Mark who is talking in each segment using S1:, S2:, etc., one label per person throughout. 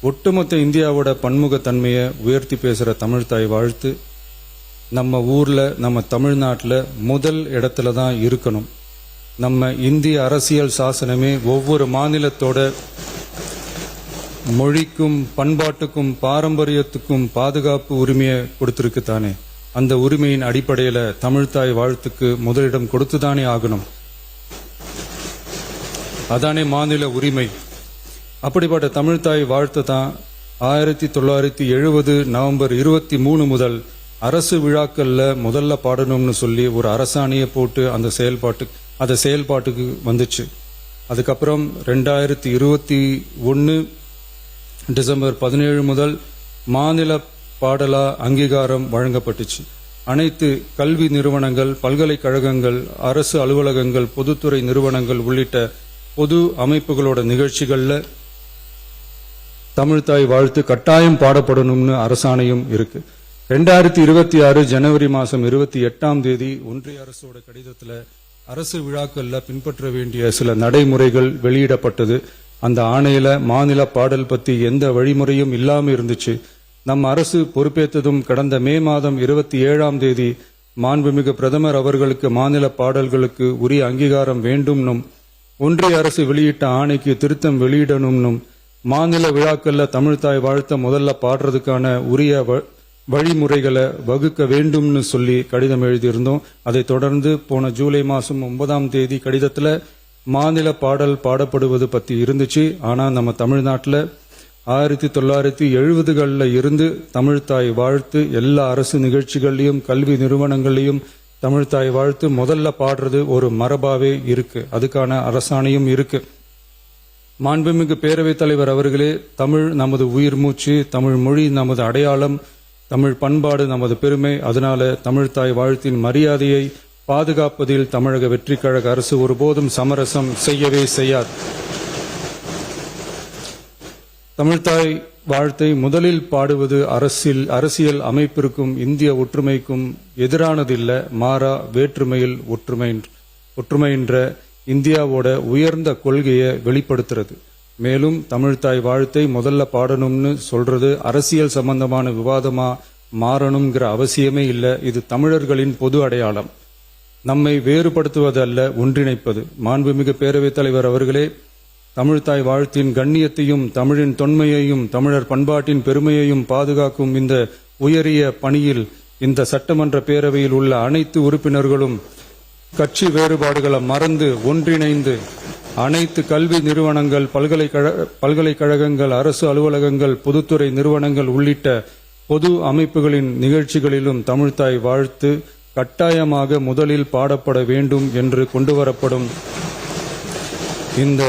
S1: ஒட்டுமொத்த இந்தியாவோட பன்முகத்தன்மையை உயர்த்தி பேசுகிற தமிழ்தாய் வாழ்த்து நம்ம ஊரில் நம்ம தமிழ்நாட்டில் முதல் இடத்துல தான் இருக்கணும். நம்ம இந்திய அரசியல் சாசனமே ஒவ்வொரு மாநிலத்தோட மொழிக்கும் பண்பாட்டுக்கும் பாரம்பரியத்துக்கும் பாதுகாப்பு உரிமையை கொடுத்துருக்கு தானே. அந்த உரிமையின் அடிப்படையில் தமிழ்தாய் வாழ்த்துக்கு முதலிடம் கொடுத்துதானே ஆகணும். அதானே மாநில உரிமை. அப்படிப்பட்ட தமிழ்தாய் வாழ்த்து தான் 1970 நவம்பர் 23 முதல் அரசு விழாக்கள்ல முதல்ல பாடணும்னு சொல்லி ஒரு அரசாணையை போட்டு அந்த செயல்பாட்டுக்கு வந்துச்சு. அதுக்கப்புறம் 2021 டிசம்பர் 17 முதல் மாநில பாடலா அங்கீகாரம் வழங்கப்பட்டுச்சு. அனைத்து கல்வி நிறுவனங்கள், பல்கலைக்கழகங்கள், அரசு அலுவலகங்கள், பொதுத்துறை நிறுவனங்கள் உள்ளிட்ட பொது அமைப்புகளோட நிகழ்ச்சிகள்ல தமிழ்தாய் வாழ்த்து கட்டாயம் பாடப்படணும்னு அரசாணையும் இருக்கு. 2026 ஜனவரி மாதம் 28ஆம் தேதி ஒன்றிய அரசோட கடிதத்தில் அரசு விழாக்கள்ல பின்பற்ற வேண்டிய சில நடைமுறைகள் வெளியிடப்பட்டது. அந்த ஆணையில மாநில பாடல் பத்தி எந்த வழிமுறையும் இல்லாம இருந்துச்சு. நம் அரசு பொறுப்பேற்றதும் கடந்த மே மாதம் 27ஆம் தேதி மாண்புமிகு பிரதமர் அவர்களுக்கு மாநில பாடல்களுக்கு உரிய அங்கீகாரம் வேண்டும்னும் ஒன்றிய அரசு வெளியிட்ட ஆணைக்கு திருத்தம் வெளியிடணும்னும் மாநில விழாக்கள்ல தமிழ்தாய் வாழ்த்த முதல்ல பாடுறதுக்கான உரிய வழிமுறைகளை வகுக்க வேண்டும்னு சொல்லி கடிதம் எழுதியிருந்தோம். அதை தொடர்ந்து போன ஜூலை மாதம் 9ஆம் தேதி கடிதத்துல மாநில பாடல் பாடப்படுவது பத்தி இருந்துச்சு. ஆனா நம்ம தமிழ்நாட்டில் 1970களில் இருந்து தமிழ்தாய் வாழ்த்து எல்லா அரசு நிகழ்ச்சிகள்லையும் கல்வி நிறுவனங்கள்லையும் தமிழ்தாய் வாழ்த்து முதல்ல பாடுறது ஒரு மரபாவே இருக்கு. அதுக்கான அரசாணையும் இருக்கு. மாண்புமிகு பேரவைத் தலைவர் அவர்களே, தமிழ் நமது உயிர் மூச்சு, தமிழ் மொழி நமது அடையாளம், தமிழ் பண்பாடு நமது பெருமை. அதனால தமிழ்தாய் வாழ்த்தின் மரியாதையை பாதுகாப்பதில் தமிழக வெற்றிக் கழக அரசு ஒருபோதும் சமரசம் செய்யவே செய்யாது. தமிழ்தாய் வாழ்த்தை முதலில் பாடுவது அரசியல் அமைப்பிற்கும் இந்திய ஒற்றுமைக்கும் எதிரானதில்ல, மாறா வேற்றுமையில் ஒற்றுமைன்ற இந்தியாவோட உயர்ந்த கொள்கையை வெளிப்படுத்துறது. மேலும் தமிழ்தாய் வாழ்த்தை முதல்ல பாடணும்னு சொல்றது அரசியல் சம்பந்தமான விவாதமா மாறணுங்கிற அவசியமே இல்லை. இது தமிழர்களின் பொது அடையாளம். நம்மை வேறுபடுத்துவதல்ல, ஒன்றிணைப்பது. மாண்புமிகு பேரவைத் தலைவர் அவர்களே, தமிழ்தாய் வாழ்த்தின் கண்ணியத்தையும் தமிழின் தொன்மையையும் தமிழர் பண்பாட்டின் பெருமையையும் பாதுகாக்கும் இந்த உயரிய பணியில் இந்த சட்டமன்ற பேரவையில் உள்ள அனைத்து உறுப்பினர்களும் கட்சி வேறுபாடுகளை மறந்து ஒன்றிணைந்து அனைத்து கல்வி நிறுவனங்கள், பல்கலைக்கழகங்கள், அரசு அலுவலகங்கள், பொதுத்துறை நிறுவனங்கள் உள்ளிட்ட பொது அமைப்புகளின் நிகழ்ச்சிகளிலும் தமிழ்தாய் வாழ்த்து கட்டாயமாக முதலில் பாடப்பட வேண்டும் என்று கொண்டுவரப்படும் இந்த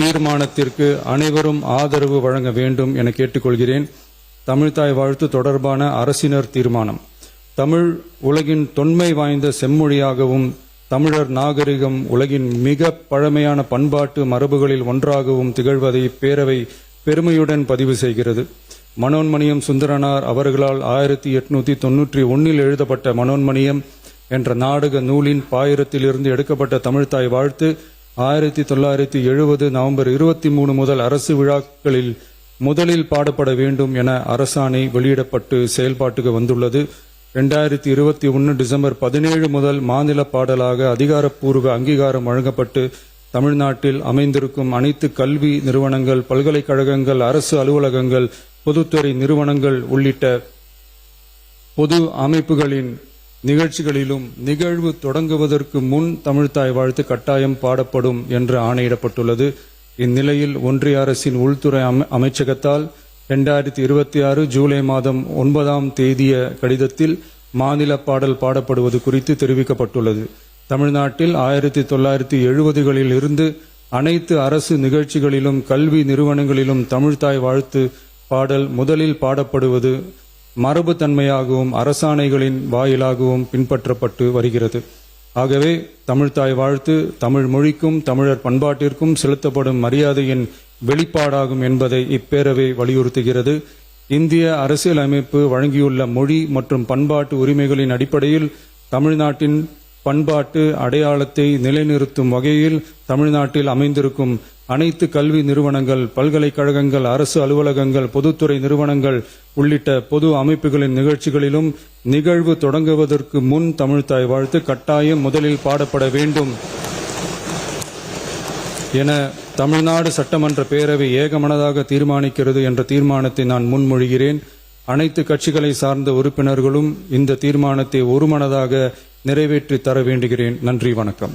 S1: தீர்மானத்திற்கு அனைவரும் ஆதரவு வழங்க வேண்டும் என கேட்டுக்கொள்கிறேன். தமிழ்தாய் வாழ்த்து தொடர்பான அரசினர் தீர்மானம். தமிழ் உலகின் தொன்மை வாய்ந்த செம்மொழியாகவும் தமிழர் நாகரிகம் உலகின் மிக பழமையான பண்பாட்டு மரபுகளில் ஒன்றாகவும் திகழ்வதை பேரவை பெருமையுடன் பதிவு செய்கிறது. மனோன்மணியம் சுந்தரனார் அவர்களால் 1891 எழுதப்பட்ட மனோன்மணியம் என்ற நாடக நூலின் பாயிரத்திலிருந்து எடுக்கப்பட்ட தமிழ்தாய் வாழ்த்து 1970 நவம்பர் 23 முதல் அரசு விழாக்களில் முதலில் பாடப்பட வேண்டும் என அரசாணை வெளியிடப்பட்டு செயல்பாட்டுக்கு வந்துள்ளது. 2021 டிசம்பர் 17 முதல் மாநில பாடலாக அதிகாரப்பூர்வ அங்கீகாரம் வழங்கப்பட்டு தமிழ்நாட்டில் அமைந்திருக்கும் அனைத்து கல்வி நிறுவனங்கள், பல்கலைக்கழகங்கள், அரசு அலுவலகங்கள், பொதுத்துறை நிறுவனங்கள் உள்ளிட்ட பொது அமைப்புகளின் நிகழ்ச்சிகளிலும் நிகழ்வு தொடங்குவதற்கு முன் தமிழ்தாய் வாழ்த்து கட்டாயம் பாடப்படும் என்று ஆணையிடப்பட்டுள்ளது. இந்நிலையில் ஒன்றிய அரசின் உள்துறை அமைச்சகத்தால் 2026 ஜூலை மாதம் 9ஆம் தேதிய கடிதத்தில் மாநில பாடல் பாடப்படுவது குறித்து தெரிவிக்கப்பட்டுள்ளது. தமிழ்நாட்டில் 1970களில் இருந்து அனைத்து அரசு நிகழ்ச்சிகளிலும் கல்வி நிறுவனங்களிலும் தமிழ்தாய் வாழ்த்து பாடல் முதலில் பாடப்படுவது மரபுத்தன்மையாகவும் அரசாணைகளின் வாயிலாகவும் பின்பற்றப்பட்டு வருகிறது. ஆகவே தமிழ்தாய் வாழ்த்து தமிழ் மொழிக்கும் தமிழர் பண்பாட்டிற்கும் செலுத்தப்படும் மரியாதையின் வெளிப்பாடாகும் என்பதை இப்பேரவை வலியுறுத்துகிறது. இந்திய அரசியலமைப்பு வழங்கியுள்ள மொழி மற்றும் பண்பாட்டு உரிமைகளின் அடிப்படையில் தமிழ்நாட்டின் பண்பாட்டு அடையாளத்தை நிலைநிறுத்தும் வகையில் தமிழ்நாட்டில் அமைந்திருக்கும் அனைத்து கல்வி நிறுவனங்கள், பல்கலைக்கழகங்கள், அரசு அலுவலகங்கள், பொதுத்துறை நிறுவனங்கள் உள்ளிட்ட பொது அமைப்புகளின் நிகழ்ச்சிகளிலும் நிகழ்வு தொடங்குவதற்கு முன் தமிழ்த்தாய் வாழ்த்து கட்டாயம் முதலில் பாடப்பட வேண்டும் என தமிழ்நாடு சட்டமன்ற பேரவை ஏகமனதாக தீர்மானிக்கிறது என்ற தீர்மானத்தை நான் முன்மொழிகிறேன். அனைத்து கட்சிகளை சார்ந்த உறுப்பினர்களும் இந்த தீர்மானத்தை ஒருமனதாக நிறைவேற்றி தர வேண்டுகிறேன். நன்றி, வணக்கம்.